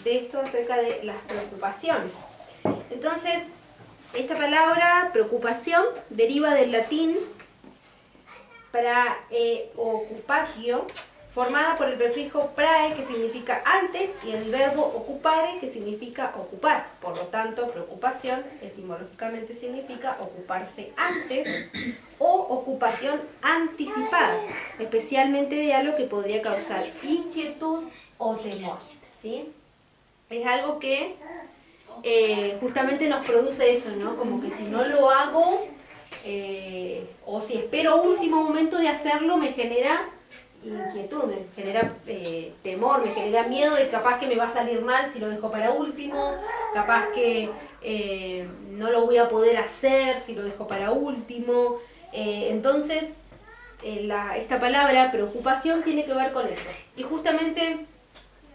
justamente esto acerca de las preocupaciones. Entonces, esta palabra preocupación deriva del latín ocupatio, formada por el prefijo prae, que significa antes, y el verbo occupare, que significa ocupar. Por lo tanto, preocupación etimológicamente significa ocuparse antes o ocupación anticipada, especialmente de algo que podría causar inquietud o temor, ¿sí? Es algo que justamente nos produce eso, ¿no? Como que si no lo hago, o si espero último momento de hacerlo, me genera inquietud, me genera temor, me genera miedo de capaz que me va a salir mal si lo dejo para último, capaz que no lo voy a poder hacer si lo dejo para último. Entonces, esta palabra preocupación tiene que ver con eso. Y justamente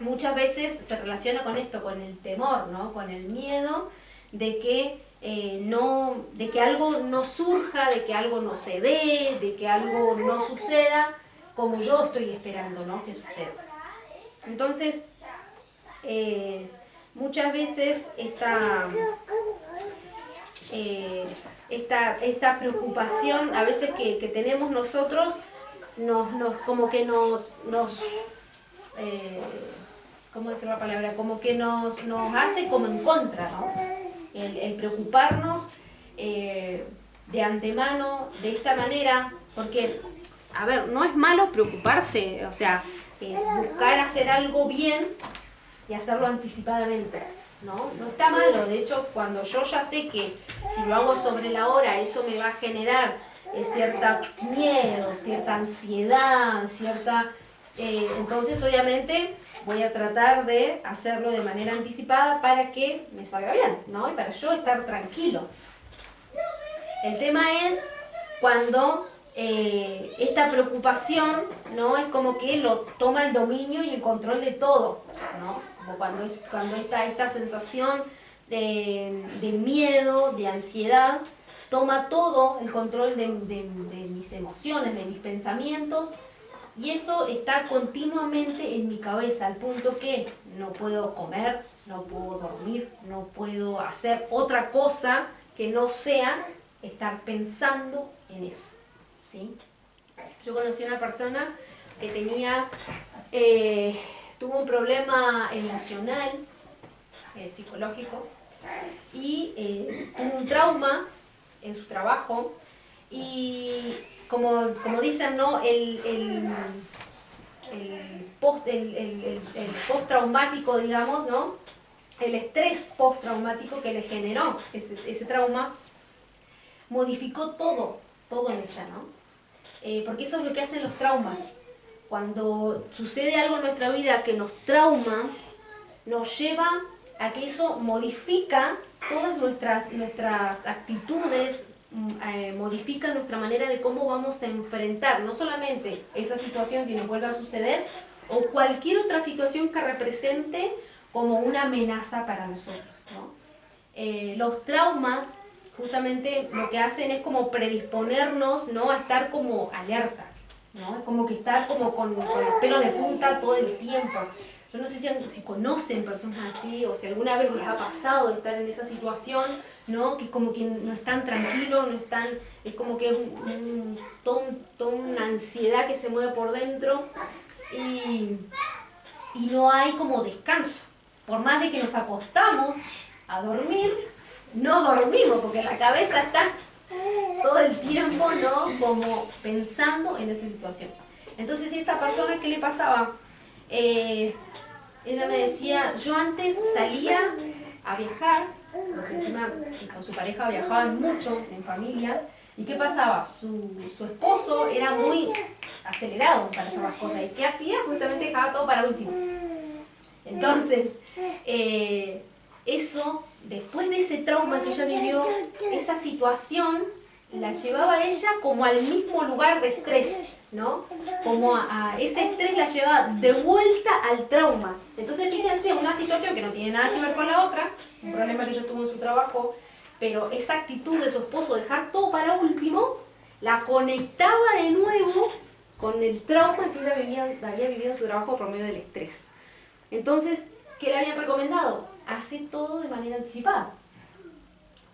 muchas veces se relaciona con esto, con el temor, ¿no? Con el miedo de que de que algo no surja, de que algo no se dé, de que algo no suceda como yo estoy esperando, ¿no? Que suceda. Entonces, muchas veces esta preocupación a veces que tenemos nosotros como que ¿cómo decir la palabra? Como que nos hace como en contra, ¿no? El preocuparnos de antemano, de esta manera, porque, a ver, no es malo preocuparse, o sea, buscar hacer algo bien y hacerlo anticipadamente, ¿no? No está malo. De hecho, cuando yo ya sé que si lo hago sobre la hora, eso me va a generar cierta miedo, cierta ansiedad, entonces obviamente voy a tratar de hacerlo de manera anticipada para que me salga bien, ¿no? Y para yo estar tranquilo. El tema es cuando esta preocupación, ¿no? Es como que lo toma el dominio y el control de todo, ¿no? Como cuando esta sensación de miedo, de ansiedad, toma todo el control de mis emociones, de mis pensamientos, y eso está continuamente en mi cabeza, al punto que no puedo comer, no puedo dormir, no puedo hacer otra cosa que no sea estar pensando en eso, ¿sí? Yo conocí a una persona que tuvo un problema emocional, psicológico, y tuvo un trauma en su trabajo, y como dicen, ¿no? El postraumático, digamos, ¿no? El estrés postraumático que le generó ese trauma modificó todo en ella, ¿no? Porque eso es lo que hacen los traumas. Cuando sucede algo en nuestra vida que nos trauma, nos lleva a que eso modifica todas nuestras actitudes, modifica nuestra manera de cómo vamos a enfrentar no solamente esa situación si nos vuelve a suceder, o cualquier otra situación que represente como una amenaza para nosotros, ¿no? Los traumas justamente lo que hacen es como predisponernos, ¿no? A estar como alerta, ¿no? Es como que estar como con los pelos de punta todo el tiempo. Yo no sé si conocen personas así, o si alguna vez les ha pasado de estar en esa situación, ¿no? Que es como que no están tranquilos, es como que es toda una ansiedad que se mueve por dentro, y no hay como descanso. Por más de que nos acostamos a dormir, no dormimos, porque la cabeza está todo el tiempo, ¿no? Como pensando en esa situación. Entonces, esta persona, ¿qué le pasaba? Ella me decía, yo antes salía a viajar, porque encima con su pareja viajaban mucho en familia, ¿y qué pasaba? Su esposo era muy acelerado para hacer las cosas, y ¿qué hacía? Justamente dejaba todo para último. Entonces, eso, después de ese trauma que ella vivió, esa situación la llevaba a ella como al mismo lugar de estrés, ¿no? Como a ese estrés la llevaba de vuelta al trauma. Entonces, fíjense, una situación que no tiene nada que ver con la otra, un problema que ella tuvo en su trabajo, pero esa actitud de su esposo, dejar todo para último, la conectaba de nuevo con el trauma que ella había vivido en su trabajo por medio del estrés. Entonces, ¿qué le habían recomendado? recomendado? Hacer todo de manera anticipada.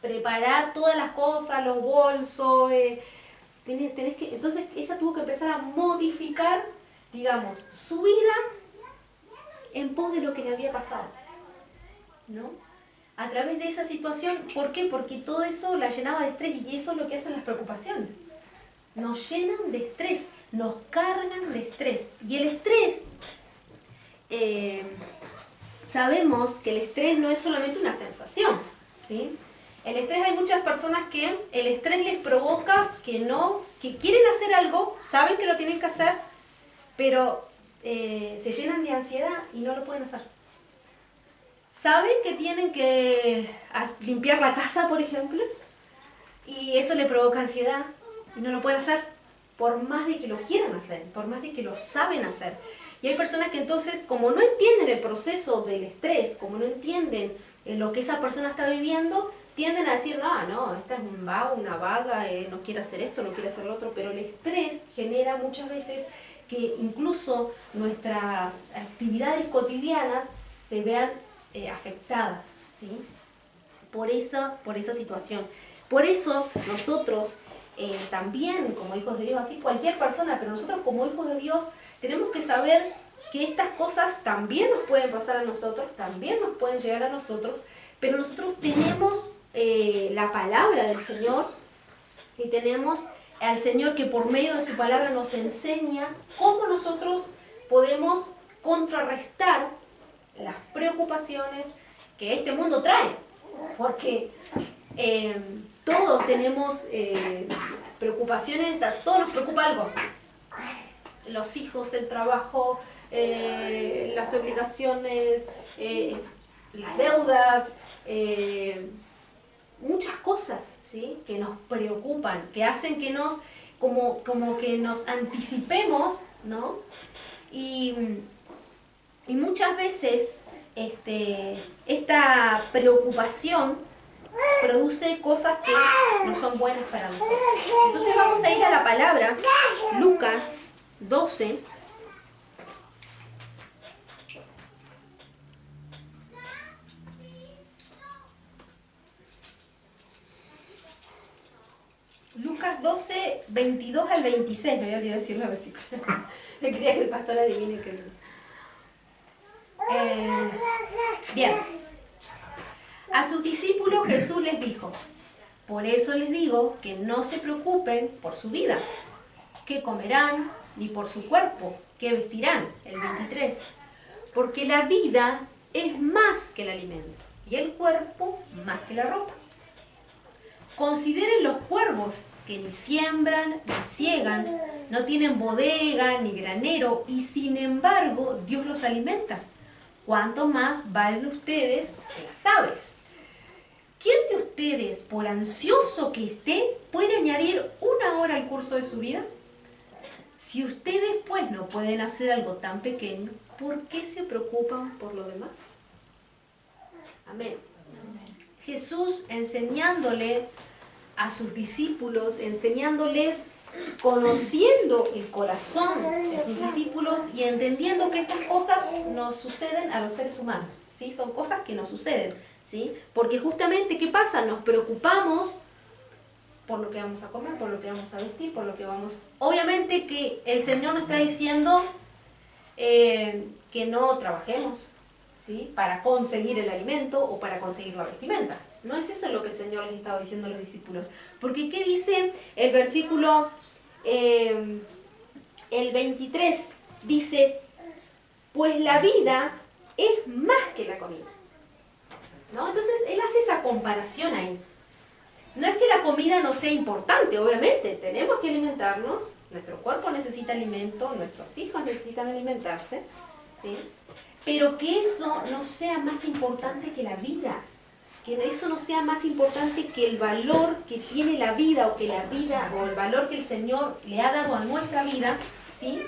Preparar todas las cosas, los bolsos, entonces ella tuvo que empezar a modificar, digamos, su vida en pos de lo que le había pasado, ¿no? A través de esa situación, ¿por qué? Porque todo eso la llenaba de estrés y eso es lo que hacen las preocupaciones. Nos llenan de estrés, nos cargan de estrés. Y el estrés, sabemos que el estrés no es solamente una sensación, ¿sí? El estrés, hay muchas personas que el estrés les provoca que quieren hacer algo, saben que lo tienen que hacer, pero se llenan de ansiedad y no lo pueden hacer. Saben que tienen que limpiar la casa, por ejemplo, y eso le provoca ansiedad y no lo pueden hacer, por más de que lo quieran hacer, por más de que lo saben hacer. Y hay personas que entonces, como no entienden el proceso del estrés, como no entienden lo que esa persona está viviendo, tienden a decir, no, esta es un vago, una vaga, no quiere hacer esto, no quiere hacer lo otro, pero el estrés genera muchas veces que incluso nuestras actividades cotidianas se vean afectadas, ¿sí? Por esa situación. Por eso nosotros también, como hijos de Dios, así cualquier persona, pero nosotros como hijos de Dios tenemos que saber que estas cosas también nos pueden pasar a nosotros, también nos pueden llegar a nosotros, pero nosotros tenemos la palabra del Señor y tenemos al Señor que por medio de su palabra nos enseña cómo nosotros podemos contrarrestar las preocupaciones que este mundo trae, porque todos tenemos preocupaciones, todos nos preocupa algo, los hijos, el trabajo, las obligaciones, las deudas, muchas cosas, ¿sí? Que nos preocupan, que hacen que como que nos anticipemos, ¿no? Y muchas veces esta preocupación produce cosas que no son buenas para nosotros. Entonces vamos a ir a la palabra, Lucas 12. Lucas 12, 22 al 26, me había olvidado decirlo al versículo. Le quería que el pastor adivine que... bien. A sus discípulos Jesús les dijo, por eso les digo que no se preocupen por su vida, qué comerán, ni por su cuerpo, qué vestirán, el 23. Porque la vida es más que el alimento, y el cuerpo más que la ropa. Consideren los cuervos que ni siembran ni ciegan, no tienen bodega ni granero, y sin embargo Dios los alimenta. ¿Cuánto más valen ustedes que las aves? ¿Quién de ustedes, por ansioso que esté, puede añadir una hora al curso de su vida? Si ustedes pues no pueden hacer algo tan pequeño, ¿por qué se preocupan por lo demás? Amén. Jesús enseñándole a sus discípulos, enseñándoles, conociendo el corazón de sus discípulos y entendiendo que estas cosas nos suceden a los seres humanos, ¿sí? Son cosas que nos suceden, ¿sí? Porque justamente, ¿qué pasa? Nos preocupamos por lo que vamos a comer, por lo que vamos a vestir, por lo que vamos... Obviamente que el Señor nos está diciendo que no trabajemos, ¿sí? Para conseguir el alimento o para conseguir la vestimenta. No es eso lo que el Señor les estaba diciendo a los discípulos. Porque ¿qué dice el versículo el 23? Dice, pues la vida es más que la comida, ¿no? Entonces Él hace esa comparación ahí. No es que la comida no sea importante, obviamente, tenemos que alimentarnos, nuestro cuerpo necesita alimento, nuestros hijos necesitan alimentarse, ¿sí? Pero que eso no sea más importante que la vida, que eso no sea más importante que el valor que tiene la vida, o que la vida, o el valor que el Señor le ha dado a nuestra vida, ¿sí?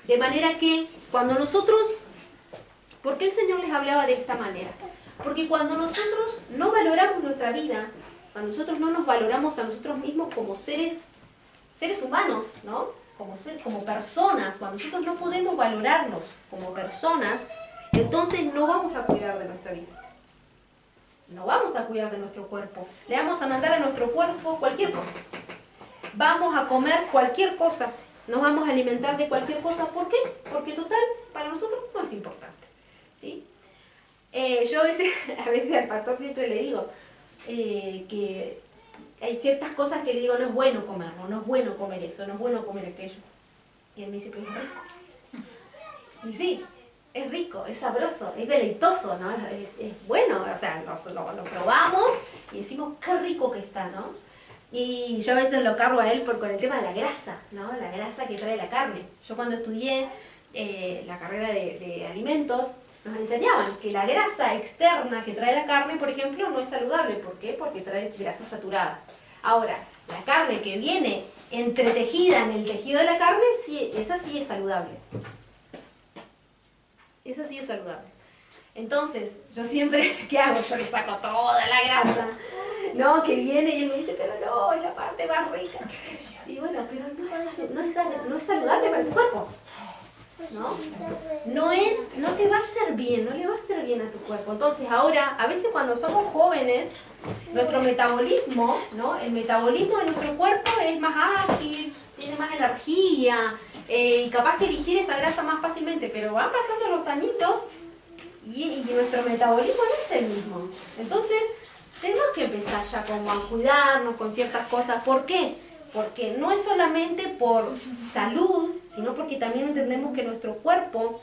De manera que cuando nosotros, ¿por qué el Señor les hablaba de esta manera? Porque cuando nosotros no valoramos nuestra vida, cuando nosotros no nos valoramos a nosotros mismos como seres humanos, ¿no? Como personas, cuando nosotros no podemos valorarnos como personas, entonces no vamos a cuidar de nuestra vida. No vamos a cuidar de nuestro cuerpo. Le vamos a mandar a nuestro cuerpo cualquier cosa. Vamos a comer cualquier cosa. Nos vamos a alimentar de cualquier cosa. ¿Por qué? Porque total, para nosotros no es importante. ¿Sí? Yo a veces al pastor siempre le digo que hay ciertas cosas que le digo, no es bueno comerlo, no es bueno comer eso, no es bueno comer aquello. Y él me dice, pero es rico. Y sí, es rico, es sabroso, es deleitoso, ¿no? Es bueno, o sea, lo probamos y decimos, qué rico que está, ¿no? Y yo a veces lo cargo a él con el tema de la grasa, ¿no? La grasa que trae la carne. Yo cuando estudié la carrera de alimentos, nos enseñaban que la grasa externa que trae la carne, por ejemplo, no es saludable. ¿Por qué? Porque trae grasas saturadas. Ahora, la carne que viene entretejida en el tejido de la carne, sí, esa sí es saludable. Esa sí es saludable. Entonces, yo siempre, ¿qué hago? Yo le saco toda la grasa, ¿no? Que viene y él me dice, pero no, es la parte más rica. Y bueno, pero no es saludable para tu cuerpo. ¿No? No te va a hacer bien, no le va a hacer bien a tu cuerpo. Entonces ahora, a veces cuando somos jóvenes, nuestro metabolismo, ¿no? El metabolismo de nuestro cuerpo es más ágil, tiene más energía, y capaz que digiere esa grasa más fácilmente, pero van pasando los añitos y nuestro metabolismo no es el mismo. Entonces, tenemos que empezar ya como a cuidarnos con ciertas cosas. ¿Por qué? Porque no es solamente por salud, sino porque también entendemos que nuestro cuerpo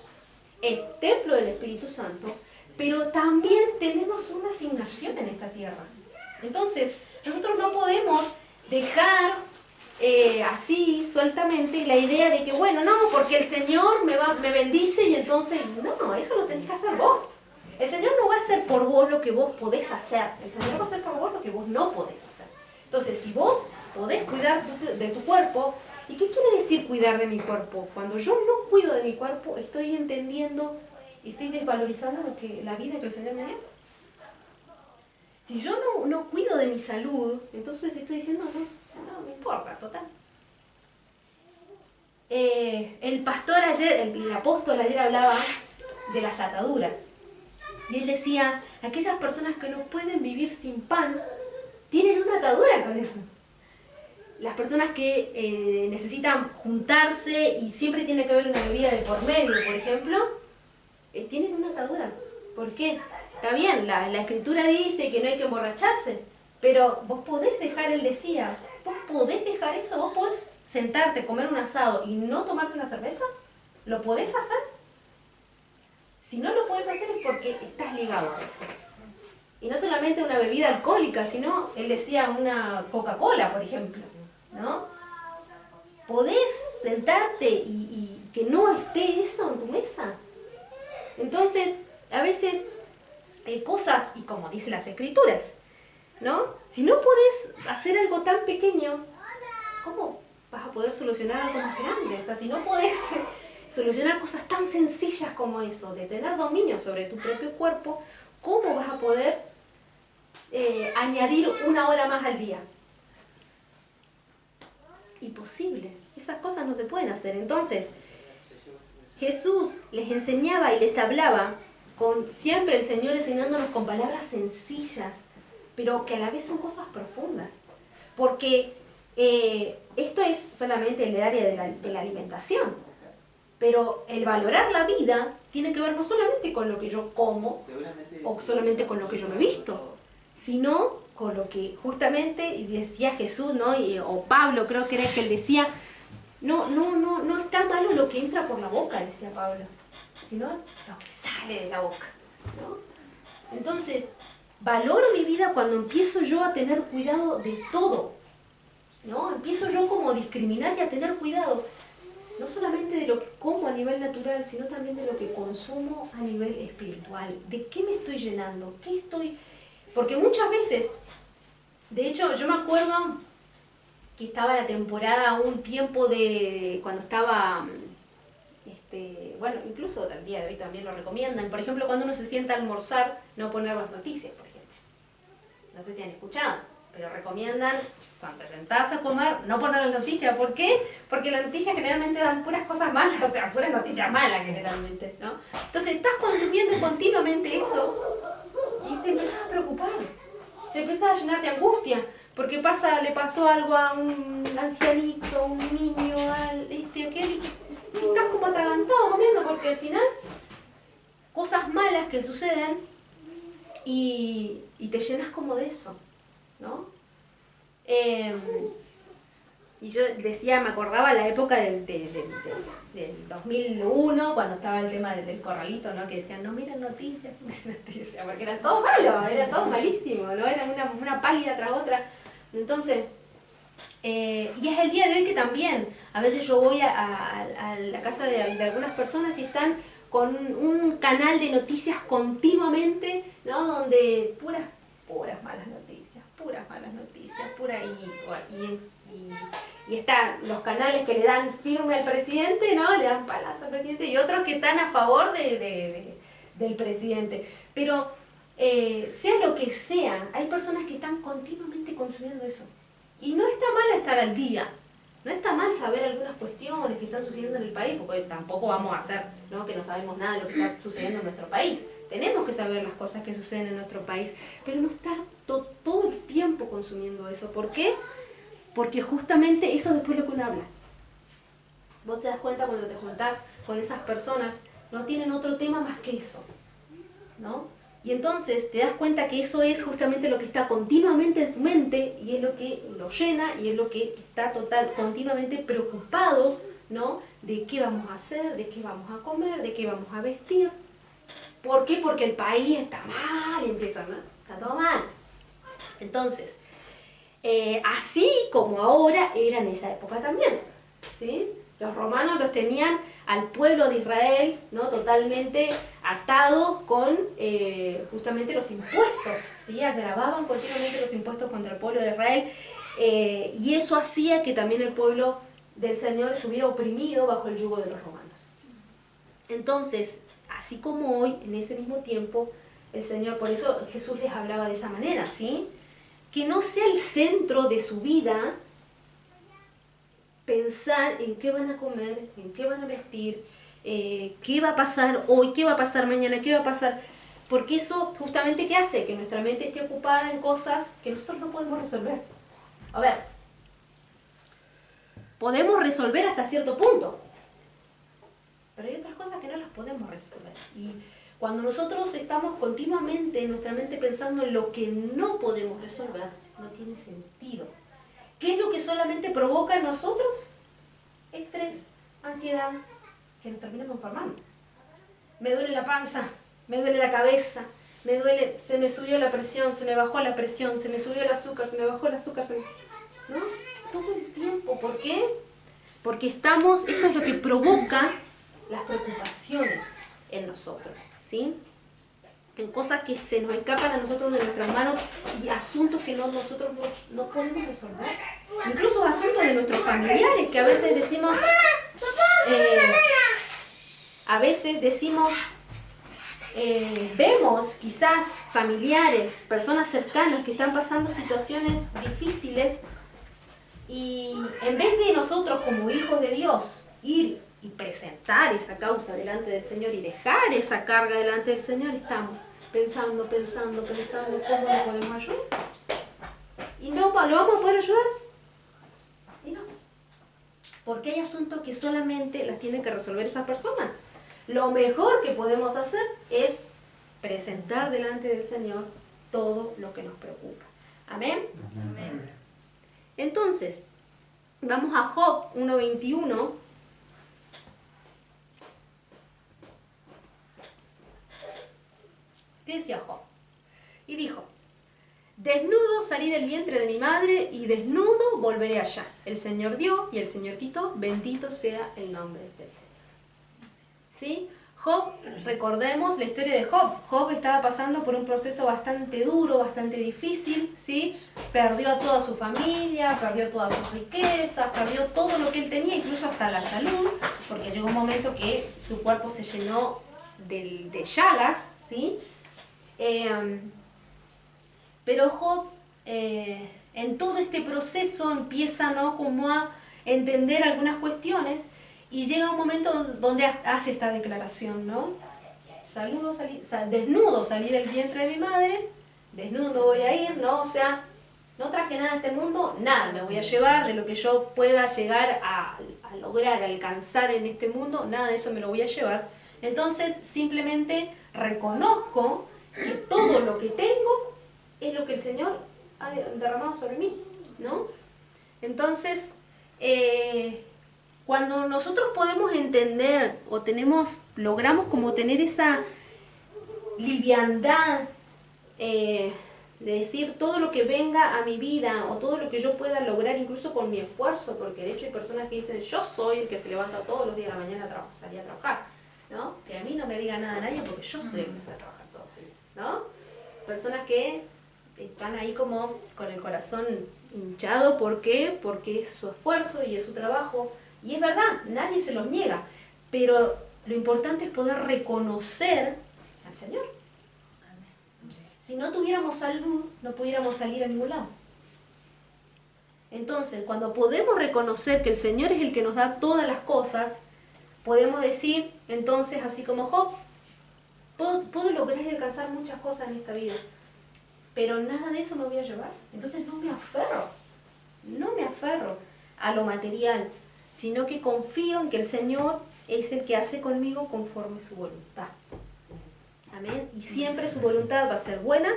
es templo del Espíritu Santo, pero también tenemos una asignación en esta tierra. Entonces, nosotros no podemos dejar así, sueltamente, la idea de que, bueno, no, porque el Señor me bendice y entonces, no, eso lo tenés que hacer vos. El Señor no va a hacer por vos lo que vos podés hacer, el Señor va a hacer por vos lo que vos no podés hacer. Entonces, si vos podés cuidar de tu cuerpo, ¿y qué quiere decir cuidar de mi cuerpo? Cuando yo no cuido de mi cuerpo, estoy entendiendo y estoy desvalorizando la vida que el Señor me dio. Si yo no cuido de mi salud, entonces estoy diciendo, no me importa, total. El pastor ayer, el apóstol ayer hablaba de las ataduras. Y él decía, aquellas personas que no pueden vivir sin pan, tienen una atadura con eso. Las personas que necesitan juntarse y siempre tiene que haber una bebida de por medio, por ejemplo, tienen una atadura. ¿Por qué? Está bien, la escritura dice que no hay que emborracharse, pero vos podés dejar, él decía, vos podés dejar eso, vos podés sentarte, comer un asado y no tomarte una cerveza, ¿lo podés hacer? Si no lo podés hacer es porque estás ligado a eso. Y no solamente una bebida alcohólica, sino, él decía, una Coca-Cola, por ejemplo, ¿no? ¿Podés sentarte y que no esté eso en tu mesa? Entonces, a veces, cosas, y como dicen las escrituras, ¿no? Si no podés hacer algo tan pequeño, ¿cómo vas a poder solucionar algo más grande? O sea, si no podés solucionar cosas tan sencillas como eso, de tener dominio sobre tu propio cuerpo, ¿cómo vas a poder añadir una hora más al día? Imposible. Esas cosas no se pueden hacer. Entonces, Jesús les enseñaba y les hablaba, siempre el Señor enseñándonos con palabras sencillas, pero que a la vez son cosas profundas. Porque esto es solamente el área de la alimentación. Pero el valorar la vida tiene que ver no solamente con lo que yo como o solamente con lo que yo me visto, sino con lo que justamente decía Jesús, ¿no? O Pablo, creo que era el que él decía, no está malo lo que entra por la boca, decía Pablo, sino lo que sale de la boca, ¿no? Entonces, valoro mi vida cuando empiezo yo a tener cuidado de todo, ¿no? Empiezo yo como a discriminar y a tener cuidado, no solamente de lo que como a nivel natural, sino también de lo que consumo a nivel espiritual. ¿De qué me estoy llenando? Porque muchas veces, de hecho, yo me acuerdo que estaba la temporada, un tiempo de cuando estaba, bueno, incluso al día de hoy también lo recomiendan. Por ejemplo, cuando uno se sienta a almorzar, no poner las noticias, por ejemplo. No sé si han escuchado, pero recomiendan cuando te sentás a comer no poner las noticias. ¿Por qué? Porque las noticias generalmente dan puras cosas malas, o sea, puras noticias malas generalmente, ¿no? Entonces estás consumiendo continuamente eso y te empezás a preocupar, te empezás a llenar de angustia, porque le pasó algo a un ancianito, a un niño, aquel, y estás como atragantado comiendo, porque al final cosas malas que suceden y te llenas como de eso, ¿no? Y yo decía, me acordaba la época del 2001, cuando estaba el tema del corralito, ¿no? Que decían, no miren noticias, porque era todo malo, era todo malísimo, ¿no? Era una pálida tras otra. Entonces, y es el día de hoy que también, a veces yo voy a la casa de algunas personas y están con un canal de noticias continuamente, ¿no? Donde puras malas noticias, y están los canales que le dan firme al presidente, ¿no? Le dan palazo al presidente, y otros que están a favor del presidente. Pero sea lo que sea, hay personas que están continuamente consumiendo eso. Y no está mal estar al día, no está mal saber algunas cuestiones que están sucediendo en el país, porque tampoco vamos a hacer, ¿no? Que no sabemos nada de lo que está sucediendo en nuestro país. Tenemos que saber las cosas que suceden en nuestro país, pero no estar todo el tiempo consumiendo eso. ¿Por qué? Porque justamente eso después es lo que uno habla. Vos te das cuenta cuando te juntás con esas personas, no tienen otro tema más que eso, ¿no? Y entonces te das cuenta que eso es justamente lo que está continuamente en su mente y es lo que lo llena y es lo que está continuamente preocupados, ¿no? De qué vamos a hacer, de qué vamos a comer, de qué vamos a vestir. ¿Por qué? Porque el país está mal y empiezan, ¿no? Está todo mal. Entonces, así como ahora era en esa época también, ¿sí? Los romanos los tenían al pueblo de Israel, ¿no? Totalmente atado con justamente los impuestos, ¿sí? Agravaban continuamente los impuestos contra el pueblo de Israel, y eso hacía que también el pueblo del Señor estuviera oprimido bajo el yugo de los romanos. Entonces, así como hoy, en ese mismo tiempo, el Señor, por eso Jesús les hablaba de esa manera, ¿sí? Que no sea el centro de su vida pensar en qué van a comer, en qué van a vestir, qué va a pasar hoy, qué va a pasar mañana, qué va a pasar. Porque eso justamente ¿qué hace? Que nuestra mente esté ocupada en cosas que nosotros no podemos resolver. A ver, podemos resolver hasta cierto punto, pero hay otras cosas que no las podemos resolver. Y cuando nosotros estamos continuamente en nuestra mente pensando en lo que no podemos resolver, no tiene sentido. ¿Qué es lo que solamente provoca en nosotros? Estrés, ansiedad, que nos terminamos enfermando. Me duele la panza, me duele la cabeza, se me subió la presión, se me bajó la presión, se me subió el azúcar, se me bajó el azúcar, ¿no? Todo el tiempo. ¿Por qué? Porque esto es lo que provoca las preocupaciones en nosotros, ¿sí? En cosas que se nos escapan a nosotros de nuestras manos y asuntos que nosotros no podemos resolver. Incluso asuntos de nuestros familiares, que a veces decimos, vemos quizás familiares, personas cercanas que están pasando situaciones difíciles y en vez de nosotros como hijos de Dios ir y presentar esa causa delante del Señor y dejar esa carga delante del Señor, estamos pensando cómo lo podemos ayudar. ¿Y no lo vamos a poder ayudar? Y no. Porque hay asuntos que solamente las tienen que resolver esas personas. Lo mejor que podemos hacer es presentar delante del Señor todo lo que nos preocupa. ¿Amén? Amén. Entonces, vamos a Job 1:21. ¿Qué decía Job? Y dijo, desnudo salí del vientre de mi madre y desnudo volveré allá. El Señor dio y el Señor quitó, bendito sea el nombre del Señor. ¿Sí? Job, recordemos la historia de Job. Job estaba pasando por un proceso bastante duro, bastante difícil, ¿sí? Perdió a toda su familia, perdió todas sus riquezas, perdió todo lo que él tenía, incluso hasta la salud, porque llegó un momento que su cuerpo se llenó de llagas, ¿sí? Pero Job en todo este proceso empieza, ¿no?, como a entender algunas cuestiones y llega un momento donde hace esta declaración, ¿no? Desnudo salí del vientre de mi madre, desnudo me voy a ir, ¿no? O sea, no traje nada a este mundo, nada me voy a llevar de lo que yo pueda llegar a lograr, a alcanzar en este mundo, nada de eso me lo voy a llevar. Entonces, simplemente reconozco que todo lo que tengo es lo que el Señor ha derramado sobre mí, ¿no? Entonces, cuando nosotros podemos entender o logramos como tener esa liviandad de decir todo lo que venga a mi vida o todo lo que yo pueda lograr incluso con mi esfuerzo, porque de hecho hay personas que dicen yo soy el que se levanta todos los días de la mañana a salir a trabajar, ¿no? Que a mí no me diga nada nadie porque yo soy el que sale a trabajar todos los días, ¿no? Personas que están ahí como con el corazón hinchado, ¿por qué? Porque es su esfuerzo y es su trabajo, y es verdad, nadie se los niega, pero lo importante es poder reconocer al Señor. Si no tuviéramos salud, no pudiéramos salir a ningún lado. Entonces, cuando podemos reconocer que el Señor es el que nos da todas las cosas, podemos decir, entonces, así como Job, puedo lograr y alcanzar muchas cosas en esta vida, pero nada de eso me voy a llevar. Entonces no me aferro a lo material, sino que confío en que el Señor es el que hace conmigo conforme su voluntad. Amén. Y siempre su voluntad va a ser buena,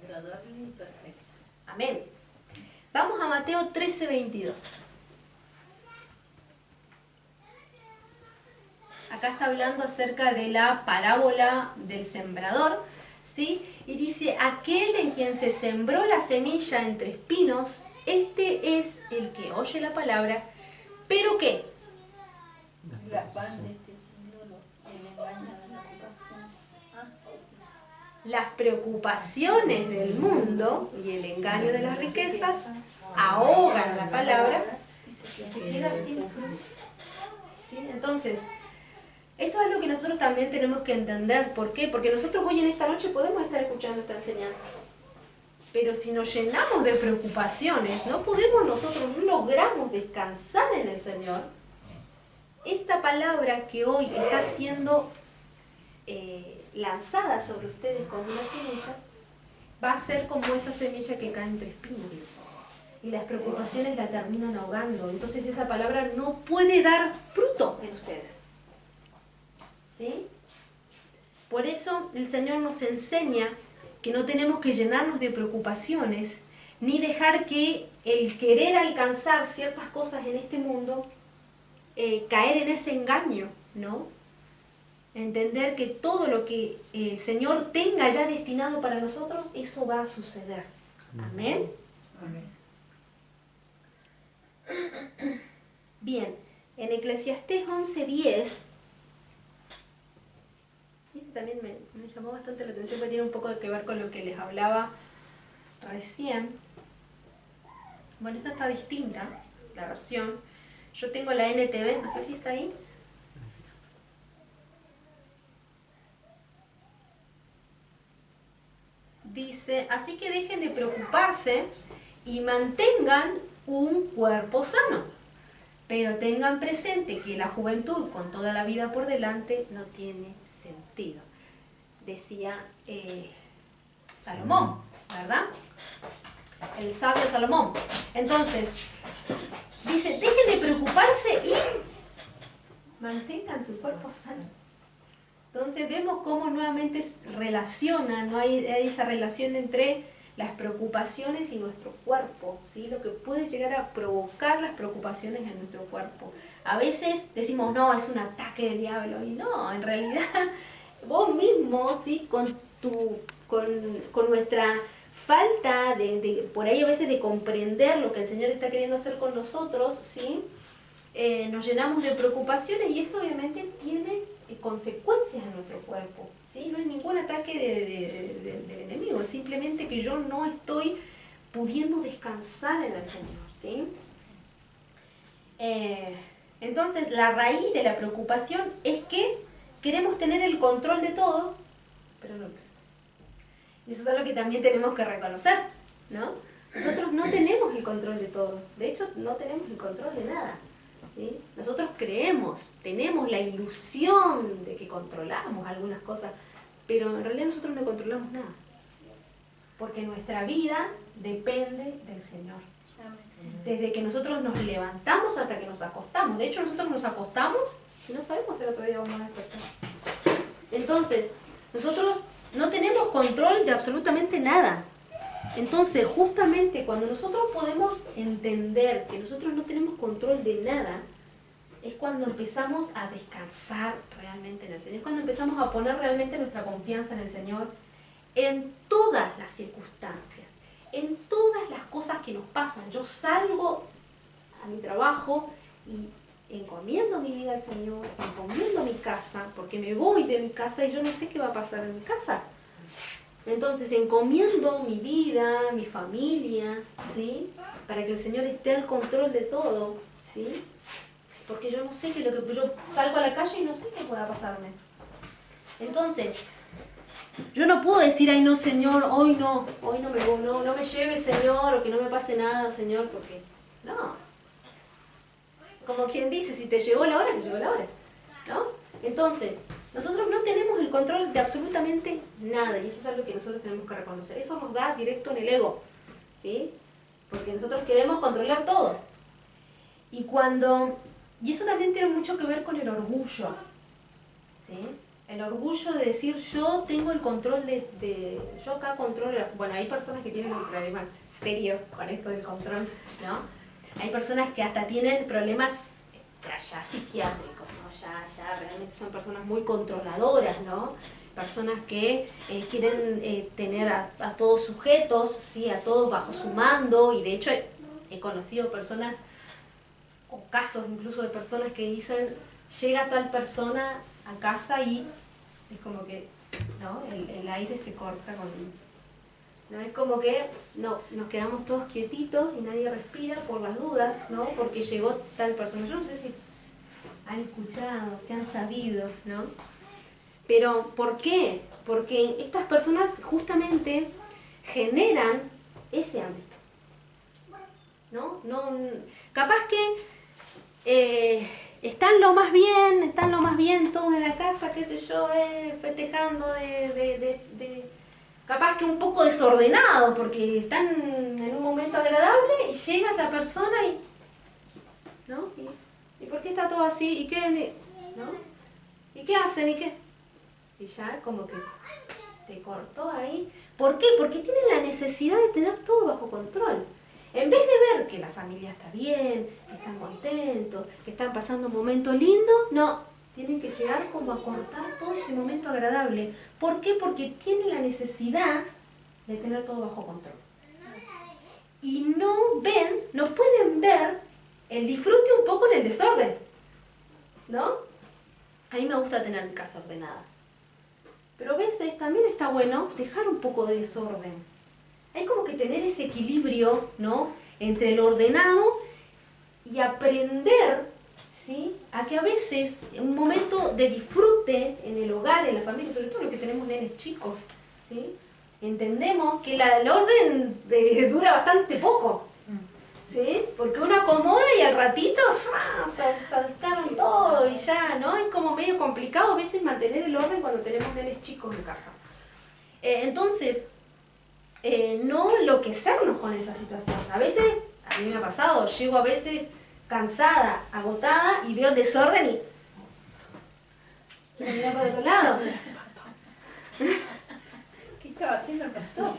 agradable y perfecta. Amén. Vamos a Mateo 13:22. Acá está hablando acerca de la parábola del sembrador, ¿sí? Y dice, aquel en quien se sembró la semilla entre espinos, este es el que oye la palabra, pero ¿qué? La afán de este siglo, el engaño de la preocupación. Las preocupaciones del mundo y el engaño de las riquezas ahogan la palabra y se queda sin fruto. ¿Sí? Entonces, esto es lo que nosotros también tenemos que entender. ¿Por qué? Porque nosotros hoy en esta noche podemos estar escuchando esta enseñanza. Pero si nos llenamos de preocupaciones, no logramos descansar en el Señor. Esta palabra que hoy está siendo lanzada sobre ustedes como una semilla, va a ser como esa semilla que cae entre espinos. Y las preocupaciones la terminan ahogando. Entonces esa palabra no puede dar fruto en ustedes. ¿Sí? Por eso el Señor nos enseña que no tenemos que llenarnos de preocupaciones, ni dejar que el querer alcanzar ciertas cosas en este mundo caer en ese engaño, ¿no? Entender que todo lo que el Señor tenga ya destinado para nosotros, eso va a suceder. Amén. Amén. Bien, en Eclesiastés 11:10, este también me llamó bastante la atención porque tiene un poco que ver con lo que les hablaba recién. Bueno, esta está distinta, la versión. Yo tengo la NTV, no sé si está ahí. Dice, así que dejen de preocuparse y mantengan un cuerpo sano, pero tengan presente que la juventud con toda la vida por delante no tiene sentido. Decía Salomón, ¿verdad? El sabio Salomón. Entonces, dice, dejen de preocuparse y mantengan su cuerpo sano. Entonces vemos cómo nuevamente relaciona, no hay esa relación entre las preocupaciones y nuestro cuerpo, ¿sí? Lo que puede llegar a provocar las preocupaciones en nuestro cuerpo. A veces decimos, no, es un ataque del diablo, y no, en realidad vos mismo, ¿sí? con nuestra falta por ahí a veces de comprender lo que el Señor está queriendo hacer con nosotros, ¿sí? Nos llenamos de preocupaciones y eso obviamente tiene consecuencias en nuestro cuerpo, ¿sí? No es ningún ataque del enemigo, es simplemente que yo no estoy pudiendo descansar en el Señor, ¿sí? Entonces la raíz de la preocupación es que queremos tener el control de todo, pero no lo tenemos. Y eso es algo que también tenemos que reconocer, ¿no? Nosotros no tenemos el control de todo. De hecho, no tenemos el control de nada. ¿Sí? Nosotros creemos, tenemos la ilusión de que controlamos algunas cosas, pero en realidad nosotros no controlamos nada. Porque nuestra vida depende del Señor. Desde que nosotros nos levantamos hasta que nos acostamos. De hecho, nosotros nos acostamos y no sabemos si el otro día vamos a despertar. Entonces, nosotros no tenemos control de absolutamente nada. Entonces, justamente cuando nosotros podemos entender que nosotros no tenemos control de nada, es cuando empezamos a descansar realmente en el Señor. Es cuando empezamos a poner realmente nuestra confianza en el Señor en todas las circunstancias, en todas las cosas que nos pasan. Yo salgo a mi trabajo y encomiendo mi vida al Señor, encomiendo mi casa, porque me voy de mi casa y yo no sé qué va a pasar en mi casa. Entonces encomiendo mi vida, mi familia, ¿sí? Para que el Señor esté al control de todo, ¿sí? Porque yo no sé qué es lo que... Yo salgo a la calle y no sé qué pueda pasarme. Entonces, yo no puedo decir, ay no Señor, hoy no me lleve Señor, o que no me pase nada Señor, porque no. Como quien dice, si te llegó la hora, te llegó la hora, ¿no? Entonces, nosotros no tenemos el control de absolutamente nada, y eso es algo que nosotros tenemos que reconocer. Eso nos da directo en el ego, ¿sí? Porque nosotros queremos controlar todo. Y eso también tiene mucho que ver con el orgullo, ¿sí? El orgullo de decir, yo tengo el control yo acá controlo. Bueno, hay personas que tienen un problema serio con esto del control, ¿no? Hay personas que hasta tienen problemas ya psiquiátricos, ¿no? Ya realmente son personas muy controladoras, ¿no? Personas que quieren tener a todos sujetos, ¿sí? A todos bajo su mando, y de hecho he conocido personas, o casos incluso de personas que dicen, llega tal persona a casa y es como que, ¿no? El aire se corta con... ¿no? Es como que no, nos quedamos todos quietitos y nadie respira por las dudas, ¿no? Porque llegó tal persona. Yo no sé si han escuchado, si han sabido, ¿no? Pero, ¿por qué? Porque estas personas justamente generan ese ámbito, ¿no? Capaz que están lo más bien todos en la casa, qué sé yo, festejando capaz que un poco desordenado, porque están en un momento agradable y llega esta persona y... ¿no? ¿Y por qué está todo así? ¿Y qué? ¿No? ¿Y qué hacen? Y ya como que te cortó ahí. ¿Por qué? Porque tienen la necesidad de tener todo bajo control. En vez de ver que la familia está bien, que están contentos, que están pasando un momento lindo, no. Tienen que llegar como a cortar todo ese momento agradable. ¿Por qué? Porque tienen la necesidad de tener todo bajo control. Y no pueden ver el disfrute un poco en el desorden, ¿no? A mí me gusta tener mi casa ordenada. Pero a veces también está bueno dejar un poco de desorden. Hay como que tener ese equilibrio, ¿no? Entre lo ordenado y aprender, ¿sí? A que a veces un momento de disfrute en el hogar, en la familia, sobre todo los que tenemos nenes chicos, ¿sí? Entendemos que el orden dura bastante poco, ¿sí? Porque uno acomoda y al ratito saltaron todo y ya, ¿no? Es como medio complicado a veces mantener el orden cuando tenemos nenes chicos en casa. Entonces, no enloquecernos con esa situación. A veces, a mí me ha pasado, llego a veces cansada, agotada y veo el desorden y me miro por otro lado. ¿Qué estaba haciendo el pastor?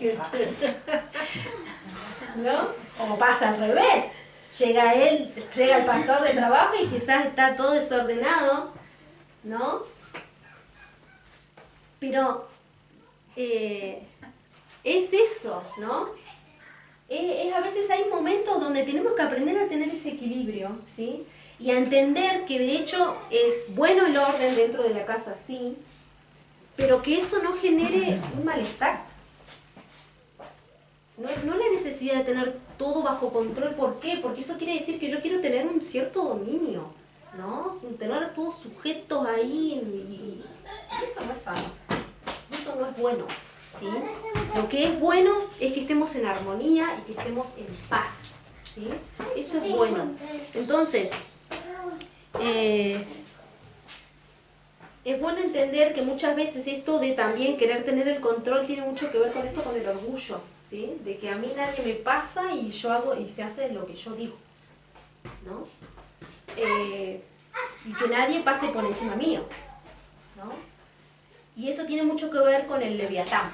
¿No? O pasa al revés. Llega el pastor de trabajo y quizás está todo desordenado, ¿no? Pero es eso, ¿no? A veces hay momentos donde tenemos que aprender a tener ese equilibrio, ¿sí? Y a entender que de hecho es bueno el orden dentro de la casa, sí, pero que eso no genere un malestar. No la necesidad de tener todo bajo control. ¿Por qué? Porque eso quiere decir que yo quiero tener un cierto dominio, ¿no? Tener a todos sujetos ahí y eso no es sano. Eso no es bueno. ¿sí? Lo que es bueno es que estemos en armonía y que estemos en paz, ¿sí? Eso es bueno. Entonces, es bueno entender que muchas veces esto de también querer tener el control tiene mucho que ver con esto, con el orgullo, ¿sí? De que a mí nadie me pasa y yo hago y se hace lo que yo digo, ¿no? Y que nadie pase por encima mío, ¿no? Y eso tiene mucho que ver con el leviatán,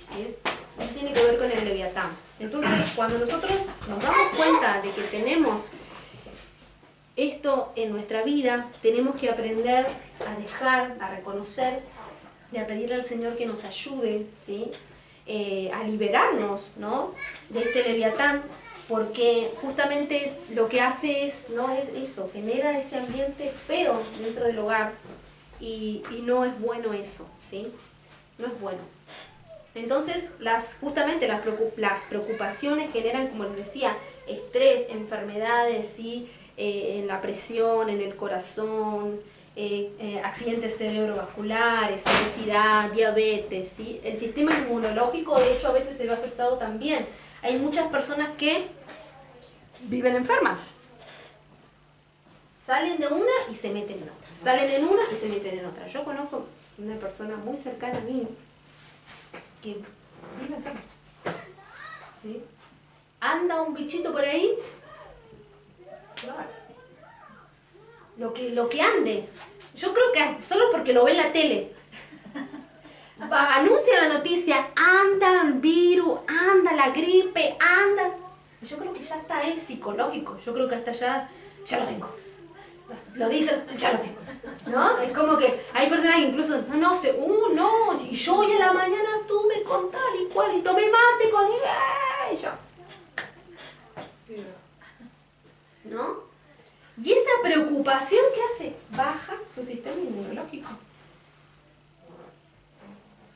¿sí? Eso tiene que ver con el leviatán. Entonces, cuando nosotros nos damos cuenta de que tenemos esto en nuestra vida, tenemos que aprender a dejar, a reconocer y a pedirle al Señor que nos ayude, ¿sí? A liberarnos, ¿no? De este leviatán, porque justamente lo que hace es, ¿no? Es eso, genera ese ambiente feo dentro del hogar y no es bueno eso, ¿sí? No es bueno. Entonces, justamente las preocupaciones generan, como les decía, estrés, enfermedades, ¿sí? En la presión, en el corazón, accidentes cerebrovasculares, obesidad, diabetes, ¿sí? El sistema inmunológico, de hecho, a veces se ve afectado también. Hay muchas personas que viven enfermas. Salen de una y se meten en otra. Salen en una y se meten en otra. Yo conozco una persona muy cercana a mí que vive enferma, ¿sí? Anda un bichito por ahí, lo que ande. Yo creo que solo porque lo ve en la tele. Anuncia la noticia, anda el virus, anda la gripe, anda. Yo creo que ya está, es psicológico. Yo creo que hasta ya lo tengo. Lo dicen, ya lo tengo, ¿no? Es como que hay personas que incluso, no, y yo hoy a la mañana tuve con tal y cual, y tomé mate con ella, ¿no? Y esa preocupación que hace, baja tu sistema inmunológico.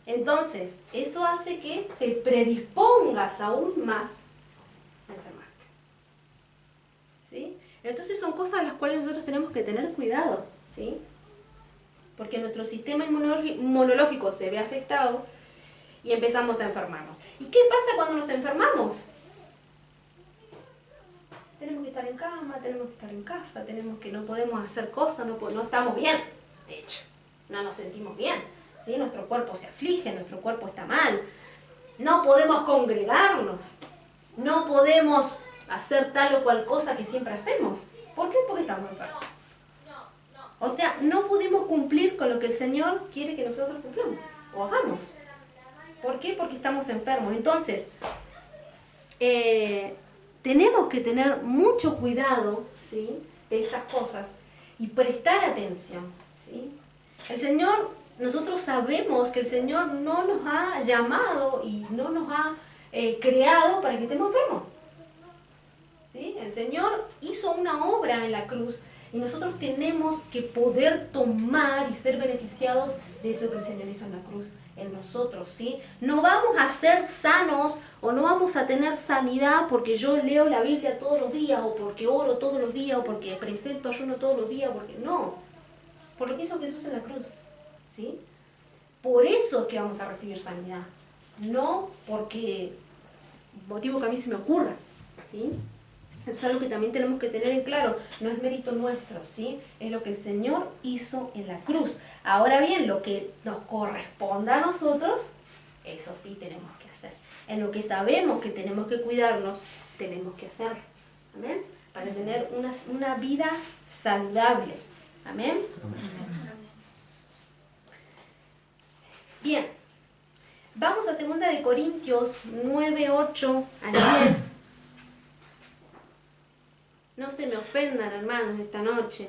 Entonces, eso hace que te predispongas aún más a enfermarte, ¿sí? Entonces son cosas a las cuales nosotros tenemos que tener cuidado, ¿sí? Porque nuestro sistema inmunológico se ve afectado y empezamos a enfermarnos. ¿Y qué pasa cuando nos enfermamos? Tenemos que estar en cama, tenemos que estar en casa, no podemos hacer cosas, no estamos bien. De hecho, no nos sentimos bien, ¿sí? Nuestro cuerpo se aflige, nuestro cuerpo está mal. No podemos congregarnos, no podemos hacer tal o cual cosa que siempre hacemos. ¿Por qué? Porque estamos enfermos. O sea, no pudimos cumplir con lo que el Señor quiere que nosotros cumplamos o hagamos. ¿Por qué? Porque estamos enfermos. Entonces, tenemos que tener mucho cuidado, ¿sí? De estas cosas y prestar atención, ¿sí? El Señor, nosotros sabemos que el Señor no nos ha llamado y no nos ha creado para que estemos enfermos, ¿sí? El Señor hizo una obra en la cruz y nosotros tenemos que poder tomar y ser beneficiados de eso que el Señor hizo en la cruz en nosotros, ¿sí? No vamos a ser sanos o no vamos a tener sanidad porque yo leo la Biblia todos los días o porque oro todos los días o porque presento ayuno todos los días, porque no, por lo que hizo Jesús en la cruz, ¿sí? Por eso es que vamos a recibir sanidad, no porque motivo que a mí se me ocurra, ¿sí? Eso es algo que también tenemos que tener en claro, no es mérito nuestro, ¿sí? Es lo que el Señor hizo en la cruz. Ahora bien, lo que nos corresponda a nosotros, eso sí tenemos que hacer. En lo que sabemos que tenemos que cuidarnos, tenemos que hacerlo, ¿amén? Para tener una vida saludable, ¿amén? Bien, vamos a 2 Corintios 9, 8 al 10. No se me ofendan, hermanos, esta noche.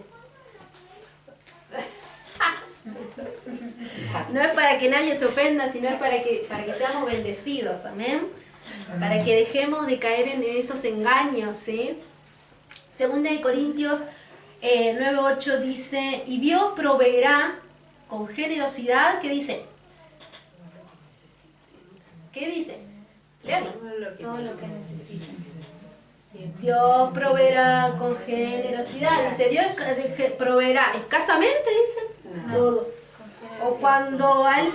No es para que nadie se ofenda, sino es para que seamos bendecidos, amén. Para que dejemos de caer en estos engaños, ¿sí? 2 Corintios 9, 8 dice, y Dios proveerá con generosidad, ¿qué dice? ¿Qué dice? Léalo. Todo lo que necesitan. Dios proveerá con generosidad. Dice, Dios proveerá escasamente, dice. Todo. O cuando a Él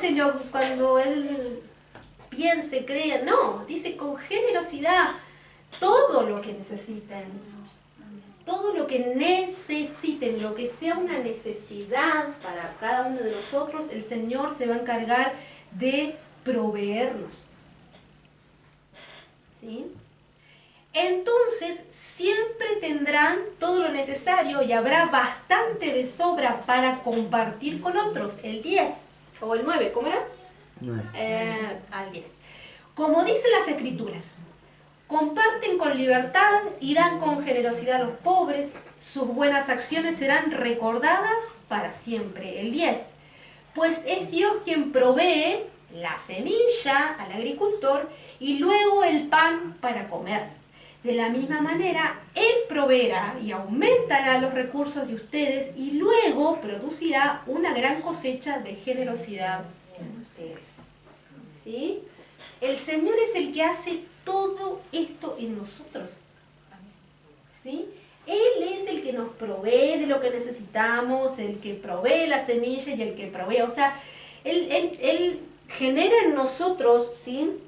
piense, crea, no, dice con generosidad todo lo que necesiten. Todo lo que necesiten, lo que sea una necesidad para cada uno de nosotros, el Señor se va a encargar de proveernos. ¿Sí? Entonces, siempre tendrán todo lo necesario y habrá bastante de sobra para compartir con otros. El 10 o el 9, ¿cómo era? 9. Al 10. Como dicen las Escrituras, comparten con libertad y dan con generosidad a los pobres, sus buenas acciones serán recordadas para siempre. El 10. Pues es Dios quien provee la semilla al agricultor y luego el pan para comer. De la misma manera, Él proveerá y aumentará los recursos de ustedes y luego producirá una gran cosecha de generosidad en ustedes. ¿Sí? El Señor es el que hace todo esto en nosotros. ¿Sí? Él es el que nos provee de lo que necesitamos, el que provee la semilla y el que provee. O sea, Él genera en nosotros, ¿sí?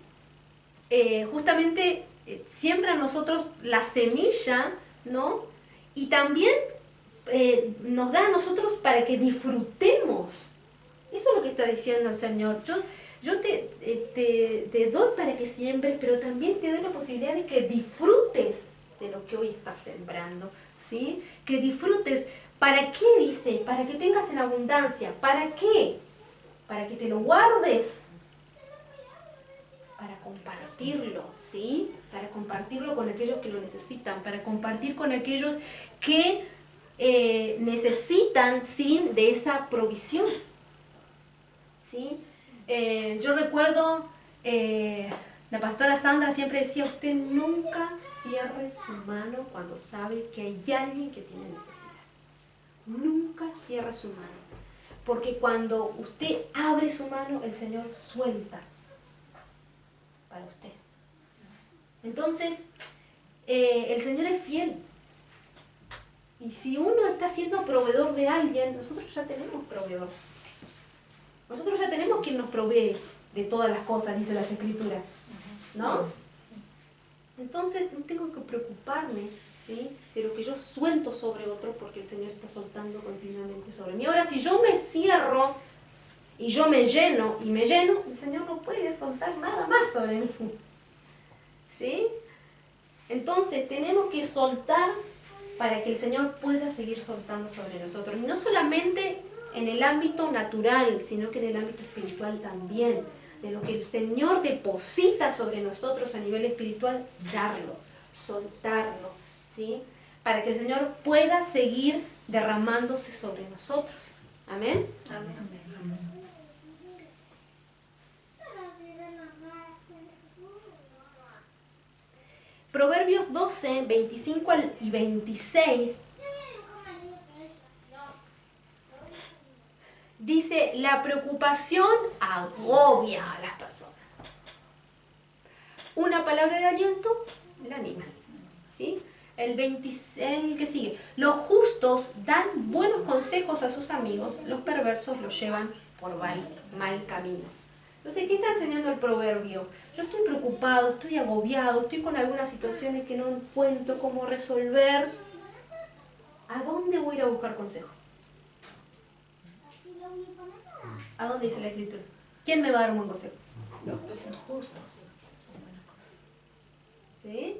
Justamente siembra en nosotros la semilla, ¿no? Y también nos da a nosotros para que disfrutemos. Eso es lo que está diciendo el Señor. Yo te doy para que siembres, pero también te doy la posibilidad de que disfrutes de lo que hoy estás sembrando, ¿sí? Que disfrutes. ¿Para qué dice? Para que tengas en abundancia. ¿Para qué? Para que te lo guardes. Para compartirlo, ¿sí? Para compartirlo con aquellos que lo necesitan, para compartir con aquellos que necesitan, ¿sí?, de esa provisión. ¿Sí? Yo recuerdo, la pastora Sandra siempre decía, usted nunca cierre su mano cuando sabe que hay alguien que tiene necesidad. Nunca cierre su mano. Porque cuando usted abre su mano, el Señor suelta para usted. Entonces, el Señor es fiel. Y si uno está siendo proveedor de alguien, nosotros ya tenemos proveedor. Nosotros ya tenemos quien nos provee de todas las cosas, dice las Escrituras, ¿no? Entonces no tengo que preocuparme, ¿sí?, de lo que yo suelto sobre otro, porque el Señor está soltando continuamente sobre mí. Ahora, si yo me cierro y yo me lleno, el Señor no puede soltar nada más sobre mí, ¿sí? Entonces tenemos que soltar para que el Señor pueda seguir soltando sobre nosotros. Y no solamente en el ámbito natural, sino que en el ámbito espiritual también. De lo que el Señor deposita sobre nosotros a nivel espiritual, darlo, soltarlo, ¿sí? Para que el Señor pueda seguir derramándose sobre nosotros. Amén. Amén. Proverbios 12, 25 y 26 dice, la preocupación agobia a las personas. Una palabra de aliento la anima. ¿Sí? El que sigue. Los justos dan buenos consejos a sus amigos, los perversos los llevan por mal camino. Entonces, ¿qué está enseñando el proverbio? Yo estoy preocupado, estoy agobiado, estoy con algunas situaciones que no encuentro cómo resolver. ¿A dónde voy a ir a buscar consejo? ¿A dónde dice la Escritura? ¿Quién me va a dar un buen consejo? Los justos. ¿Sí?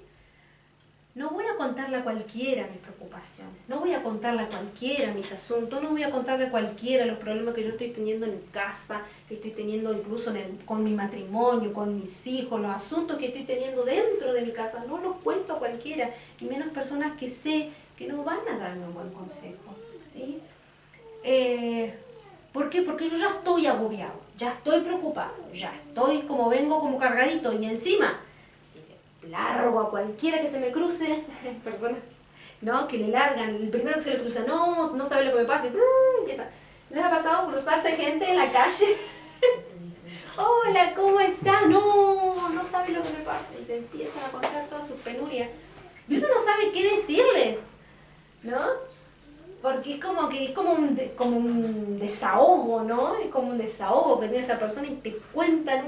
No voy a contarle a cualquiera mis preocupaciones, no voy a contarle a cualquiera mis asuntos, no voy a contarle a cualquiera los problemas que yo estoy teniendo en casa, que estoy teniendo incluso con mi matrimonio, con mis hijos, los asuntos que estoy teniendo dentro de mi casa, no los cuento a cualquiera, y menos personas que sé que no van a darme un buen consejo. ¿Sí? ¿Por qué? Porque yo ya estoy agobiado, ya estoy preocupado, ya estoy vengo como cargadito, y encima largo a cualquiera que se me cruce, personas, ¿no?, que le largan, el primero que se le cruza, no sabe lo que me pasa, y empieza. ¿Les ha pasado cruzarse gente en la calle? Hola, ¿cómo estás? No sabe lo que me pasa, y te empiezan a contar todas sus penurias, y uno no sabe qué decirle, ¿no? Porque es como un desahogo, ¿no? Es como un desahogo que tiene esa persona y te cuentan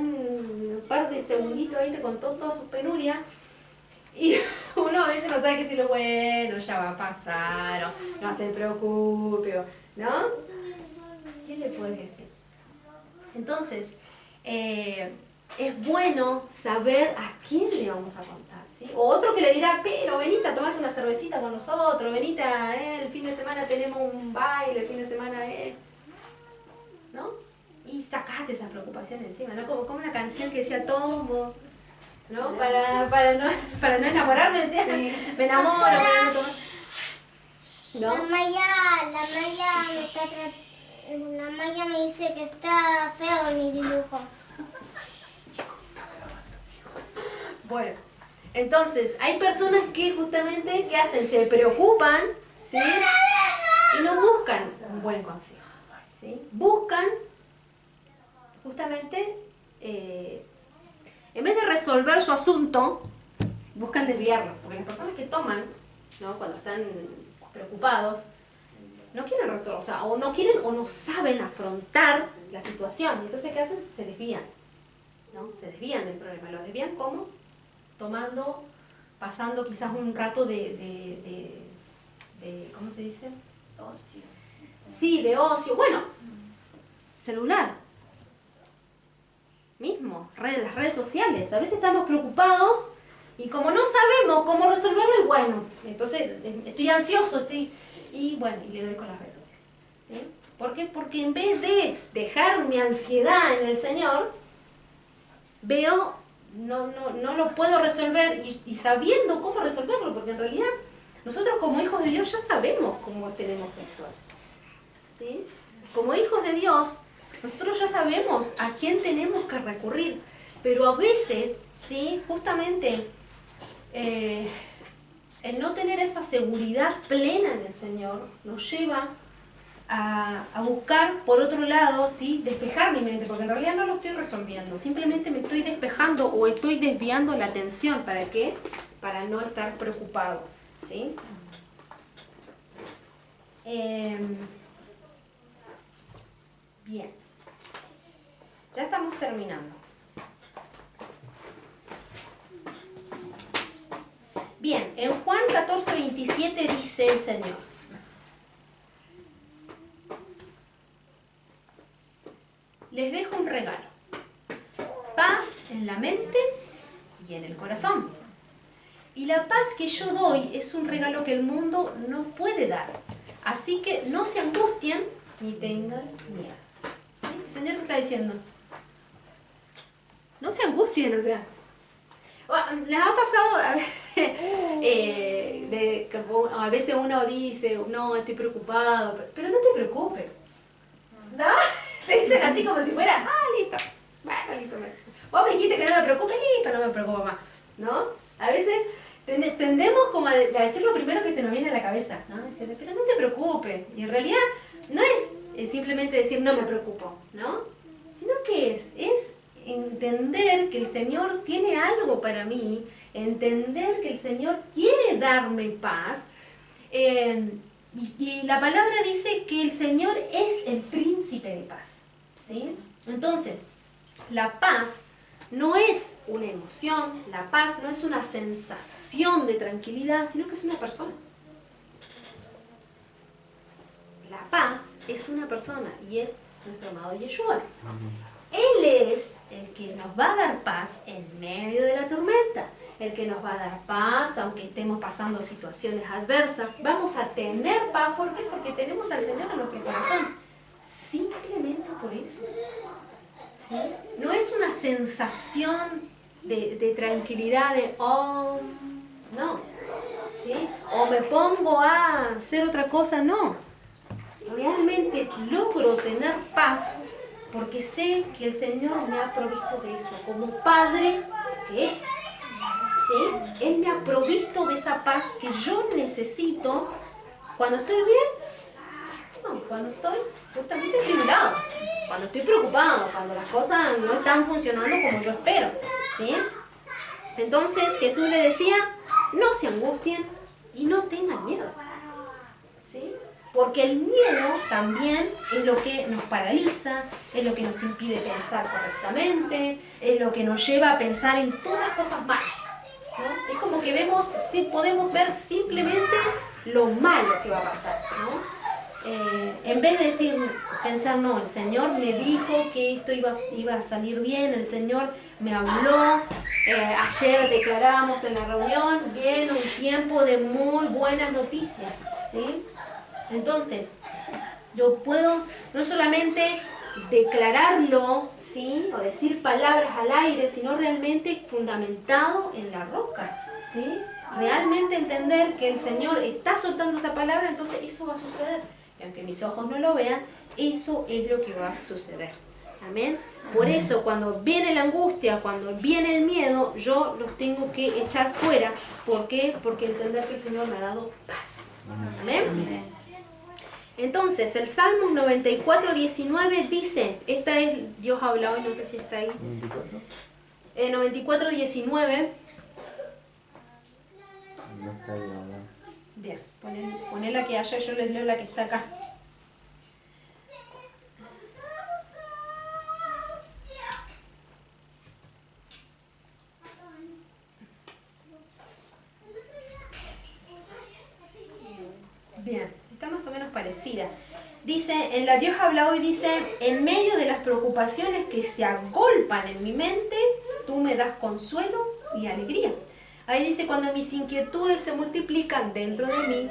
un par de segunditos ahí te contó toda su penuria. Y uno a veces no sabe qué decirle, bueno, ya va a pasar, o no se preocupe, ¿no? ¿Qué le puedes decir? Entonces, es bueno saber a quién le vamos a contar, ¿sí? O otro que le dirá, pero venite a tomarte una cervecita con nosotros, venite el fin de semana tenemos un baile, el fin de semana, ¿no? Y sacate esas preocupaciones encima, ¿no? Como una canción que decía Tomo, ¿no? Para no enamorarme, decía, sí. Me enamoro, para no tomar. ¿No? La Maya me dice que está feo mi dibujo. Bueno, entonces, hay personas que justamente, ¿qué hacen? Se preocupan, ¿sí? Y no buscan un buen consejo, ¿sí? Buscan, justamente, en vez de resolver su asunto, buscan desviarlo. Porque las personas que toman, ¿no? Cuando están preocupados, no quieren resolver, o sea, o no quieren o no saben afrontar la situación. Entonces, ¿qué hacen? Se desvían, ¿no? Se desvían del problema. ¿Lo desvían cómo? Pasando quizás un rato de ¿cómo se dice? Ocio. Sí, de ocio. Bueno, celular. Mismo, las redes sociales. A veces estamos preocupados y como no sabemos cómo resolverlo, y bueno, entonces estoy ansioso, y bueno, y le doy con las redes sociales. ¿Sí? ¿Por qué? Porque en vez de dejar mi ansiedad en el Señor, veo, no lo puedo resolver y sabiendo cómo resolverlo, porque en realidad nosotros como hijos de Dios ya sabemos cómo tenemos que actuar. ¿Sí? Como hijos de Dios, nosotros ya sabemos a quién tenemos que recurrir, pero a veces, ¿sí? Justamente el no tener esa seguridad plena en el Señor nos lleva a buscar por otro lado, ¿sí? Despejar mi mente, porque en realidad no lo estoy resolviendo, simplemente me estoy despejando o estoy desviando la atención. ¿Para qué? Para no estar preocupado, ¿sí? Bien, ya estamos terminando. Bien, en Juan 14:27 dice el Señor: les dejo un regalo, paz en la mente y en el corazón. Y la paz que yo doy es un regalo que el mundo no puede dar. Así que no se angustien ni tengan miedo. ¿Sí? El Señor me está diciendo, no se angustien, o sea. ¿Les ha pasado que a veces uno dice, no, estoy preocupado, pero no te preocupes? ¿No? Te dicen así como si fuera, listo, bueno, listo. Vos me dijiste que no me preocupe, listo, no me preocupo más, ¿no? A veces tendemos como a decir lo primero que se nos viene a la cabeza, ¿no? Decir, pero no te preocupes. Y en realidad no es simplemente decir no me preocupo, ¿no? Sino que es entender que el Señor tiene algo para mí, entender que el Señor quiere darme paz. Y la palabra dice que el Señor es el príncipe de paz, ¿sí? Entonces, la paz no es una emoción, la paz no es una sensación de tranquilidad, sino que es una persona. La paz es una persona y es nuestro amado Yeshua. Él es el que nos va a dar paz en medio de la tormenta, el que nos va a dar paz aunque estemos pasando situaciones adversas. Vamos a tener paz, ¿por qué? Porque tenemos al Señor en nuestro corazón. Simplemente por eso. ¿Sí? No es una sensación de tranquilidad, no. ¿Sí? O me pongo a hacer otra cosa, no. Realmente logro tener paz porque sé que el Señor me ha provisto de eso, como Padre que es. ¿Sí? Él me ha provisto de esa paz que yo necesito cuando estoy bien, no, cuando estoy justamente tribulado, cuando estoy preocupado, cuando las cosas no están funcionando como yo espero. ¿Sí? Entonces Jesús le decía, no se angustien y no tengan miedo. ¿Sí? Porque el miedo también es lo que nos paraliza, es lo que nos impide pensar correctamente, es lo que nos lleva a pensar en todas las cosas malas, ¿no? Es como que vemos, sí, podemos ver simplemente lo malo que va a pasar, ¿no? En vez de decir, pensar, no, el Señor me dijo que esto iba a salir bien, el Señor me habló, ayer declarábamos en la reunión, viene un tiempo de muy buenas noticias, ¿sí? Entonces, yo puedo no solamente declararlo, ¿sí? O decir palabras al aire, sino realmente fundamentado en la roca, ¿sí? Realmente entender que el Señor está soltando esa palabra, entonces eso va a suceder. Y aunque mis ojos no lo vean, eso es lo que va a suceder. Amén. Por eso cuando viene la angustia, cuando viene el miedo, yo los tengo que echar fuera. ¿Por qué? Porque entender que el Señor me ha dado paz. Amén. Entonces, el Salmos 94:19 dice, esta es, Dios ha hablado, no sé si está ahí. 94:19. No está ahí, ¿verdad? Bien, poné la que haya, yo les leo la que está acá. Bien, está más o menos parecida. Dice, en la Dios habla hoy, dice, en medio de las preocupaciones que se agolpan en mi mente, tú me das consuelo y alegría. Ahí dice, cuando mis inquietudes se multiplican dentro de mí,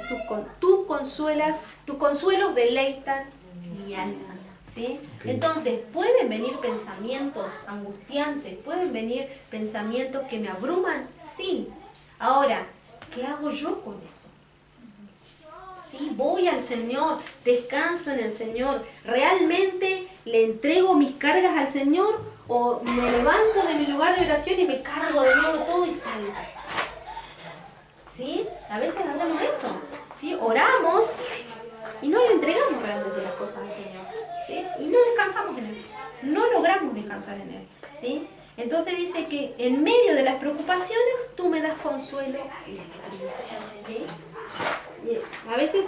tus consuelos deleitan mi alma. ¿Sí? Sí. Entonces, pueden venir pensamientos angustiantes, pueden venir pensamientos que me abruman, sí. Ahora, ¿qué hago yo con eso? ¿Sí? Voy al Señor, descanso en el Señor, ¿realmente le entrego mis cargas al Señor o me levanto de mi lugar de oración y me cargo de nuevo todo y salgo? ¿Sí? A veces hacemos eso, ¿sí? Oramos y no le entregamos realmente las cosas al Señor, ¿sí? Y no descansamos en Él, no logramos descansar en Él, ¿sí? Entonces dice que en medio de las preocupaciones tú me das consuelo y alegría, ¿sí? Y a veces,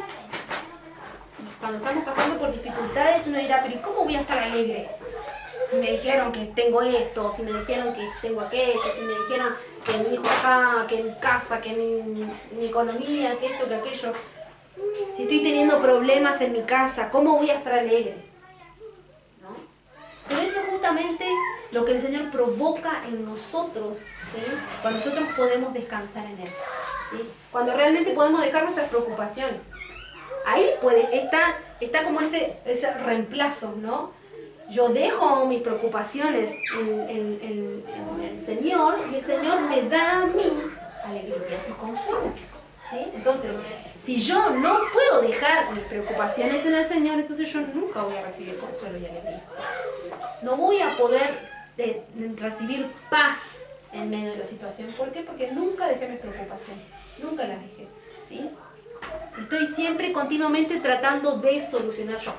cuando estamos pasando por dificultades, uno dirá, pero ¿y cómo voy a estar alegre? Si me dijeron que tengo esto, si me dijeron que tengo aquello, si me dijeron que mi hijo acá, que mi casa, que mi economía, que esto, que aquello. Si estoy teniendo problemas en mi casa, ¿cómo voy a estar alegre? ¿No? Pero eso es justamente lo que el Señor provoca en nosotros, ¿sí? Cuando nosotros podemos descansar en Él, ¿sí? Cuando realmente podemos dejar nuestras preocupaciones. Ahí está como ese reemplazo, ¿no? Yo dejo mis preocupaciones en el Señor y el Señor me da a mí alegría y consuelo, ¿sí? Entonces, si yo no puedo dejar mis preocupaciones en el Señor, entonces yo nunca voy a recibir consuelo y alegría. No voy a poder recibir paz en medio de la situación. ¿Por qué? Porque nunca dejé mis preocupaciones, nunca las dejé, ¿sí? Estoy siempre continuamente tratando de solucionar yo.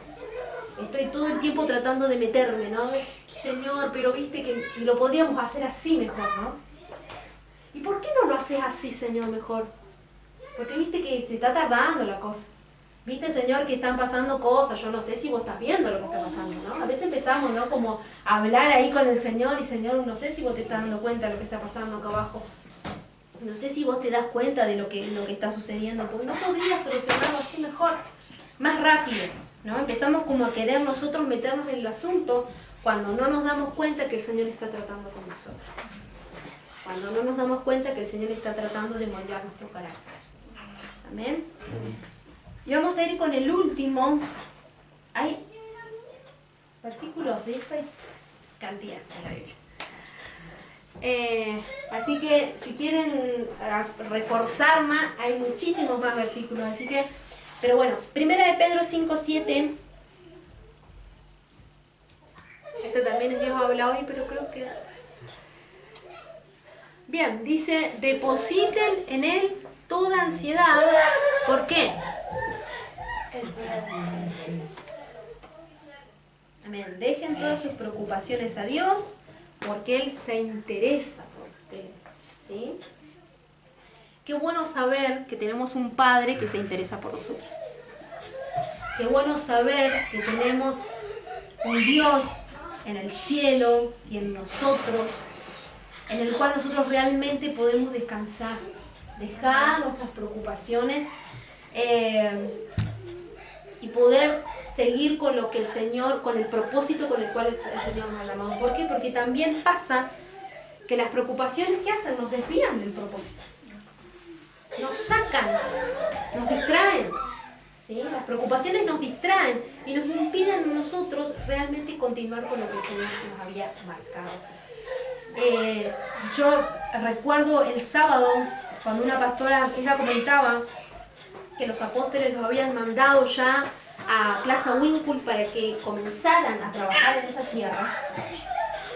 Estoy todo el tiempo tratando de meterme, ¿no? Señor, pero viste que lo podríamos hacer así mejor, ¿no? ¿Y por qué no lo haces así, Señor, mejor? Porque viste que se está tardando la cosa. Viste, Señor, que están pasando cosas. Yo no sé si vos estás viendo lo que está pasando, ¿no? A veces empezamos, ¿no? Como a hablar ahí con el Señor y Señor, no sé si vos te estás dando cuenta de lo que está pasando acá abajo. No sé si vos te das cuenta de lo que está sucediendo. Porque no podrías solucionarlo así mejor, más rápido, ¿no? Empezamos como a querer nosotros meternos en el asunto cuando no nos damos cuenta que el Señor está tratando con nosotros. Cuando no nos damos cuenta que el Señor está tratando de moldear nuestro carácter. Amén. Y vamos a ir con el último. Hay versículos de esta cantidad en la Biblia. Así que si quieren reforzar más, hay muchísimos más versículos. Así que, pero bueno, 1 de Pedro 5:7. Este también es Dios habla hoy, pero creo que... Bien, dice, depositen en Él toda ansiedad. ¿Por qué? Amén. Dejen todas sus preocupaciones a Dios, porque Él se interesa por ustedes, ¿sí? Qué bueno saber que tenemos un Padre que se interesa por nosotros. Qué bueno saber que tenemos un Dios en el cielo y en nosotros, en el cual nosotros realmente podemos descansar, dejar nuestras preocupaciones y poder seguir con lo que el Señor, con el propósito con el cual el Señor nos ha llamado. ¿Por qué? Porque también pasa que las preocupaciones que hacen nos desvían del propósito. Nos sacan, nos distraen. ¿Sí? Las preocupaciones nos distraen y nos impiden a nosotros realmente continuar con lo que el Señor nos había marcado. Yo recuerdo el sábado, cuando una pastora, ella comentaba que los apóstoles los habían mandado ya a Plaza Winkle para que comenzaran a trabajar en esa tierra.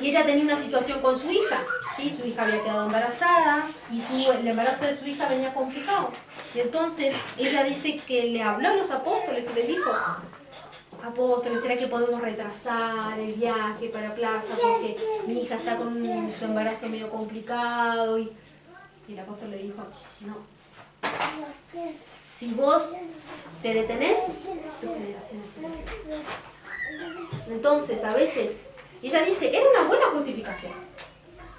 Y ella tenía una situación con su hija, ¿sí? Su hija había quedado embarazada y el embarazo de su hija venía complicado. Y entonces ella dice que le habló a los apóstoles y les dijo: apóstoles, ¿será que podemos retrasar el viaje para Plaza? Porque mi hija está con su embarazo medio complicado. Y el apóstol le dijo: no. Si vos te detenés, tus generaciones se detengan. Entonces, a veces, ella dice, era una buena justificación.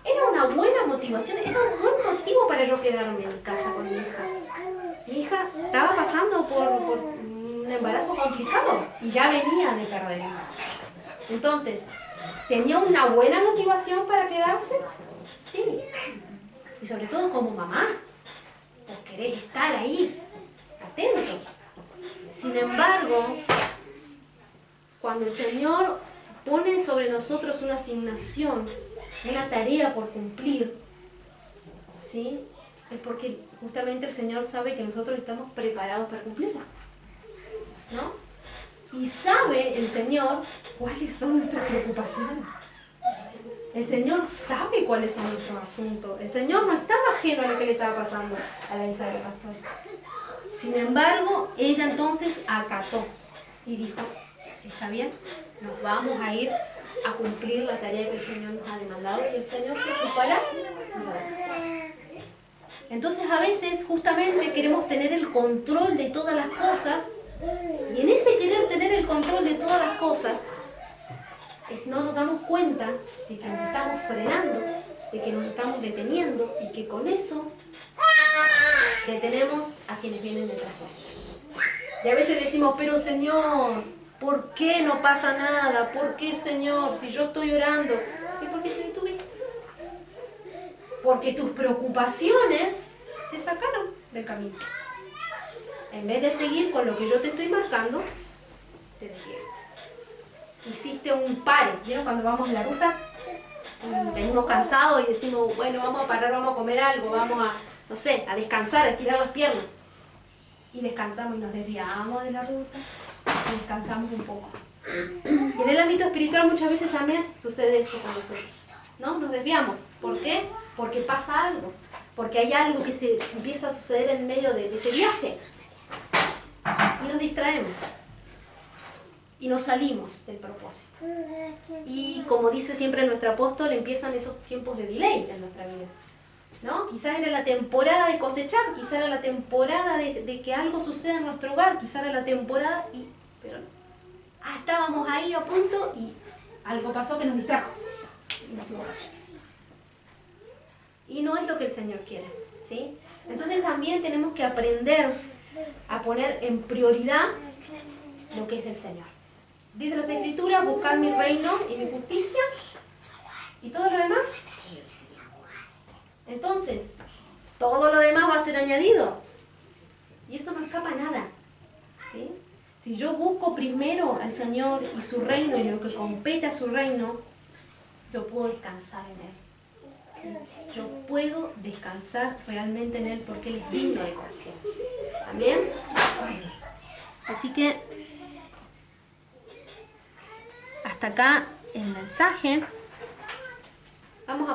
Era una buena motivación, era un buen motivo para yo quedarme en casa con mi hija. Mi hija estaba pasando por un embarazo complicado y ya venía de perder el embarazo. Entonces, ¿tenía una buena motivación para quedarse? Sí. Y sobre todo como mamá, vos querés estar ahí, atento. Sin embargo, cuando el Señor pone sobre nosotros una asignación, una tarea por cumplir, ¿sí? Es porque justamente el Señor sabe que nosotros estamos preparados para cumplirla, ¿no? Y sabe el Señor cuáles son nuestras preocupaciones. El Señor sabe cuáles son nuestros asuntos. El Señor no estaba ajeno a lo que le estaba pasando a la hija del pastor. Sin embargo, ella entonces acató y dijo: está bien, nos vamos a ir a cumplir la tarea que el Señor nos ha demandado y el Señor se ocupará de lo demás. Entonces a veces justamente queremos tener el control de todas las cosas y en ese querer tener el control de todas las cosas no nos damos cuenta de que nos estamos frenando, de que nos estamos deteniendo y que con eso detenemos a quienes vienen detrás de nosotros. Y a veces decimos: pero Señor, ¿por qué no pasa nada? ¿Por qué, Señor, si yo estoy orando? ¿Y por qué te detuviste? Porque tus preocupaciones te sacaron del camino. En vez de seguir con lo que yo te estoy marcando, te desviaste. Hiciste un pare. ¿Vieron cuando vamos en la ruta? Venimos cansados y decimos: bueno, vamos a parar, vamos a comer algo, vamos a, no sé, a descansar, a estirar las piernas. Y descansamos y nos desviamos de la ruta. Descansamos un poco. Y en el ámbito espiritual muchas veces también sucede eso con nosotros, ¿no? Nos desviamos. ¿Por qué? Porque pasa algo. Porque hay algo que se empieza a suceder en medio de ese viaje. Y nos distraemos. Y nos salimos del propósito. Y como dice siempre nuestro apóstol, empiezan esos tiempos de delay en nuestra vida, ¿no? Quizás era la temporada de cosechar, quizás era la temporada de que algo suceda en nuestro hogar, quizás era la temporada pero no. Estábamos ahí a punto y algo pasó que nos distrajo. Y nos fuimos. Y no es lo que el Señor quiere, ¿sí? Entonces también tenemos que aprender a poner en prioridad lo que es del Señor. Dice las Escrituras: buscad mi reino y mi justicia y todo lo demás. Entonces, todo lo demás va a ser añadido. Y eso no escapa a nada, ¿sí? Si yo busco primero al Señor y su reino y lo que compete a su reino, yo puedo descansar en Él. ¿Sí? Yo puedo descansar realmente en Él porque Él es digno de confianza. ¿Amén? Así que hasta acá el mensaje. Vamos a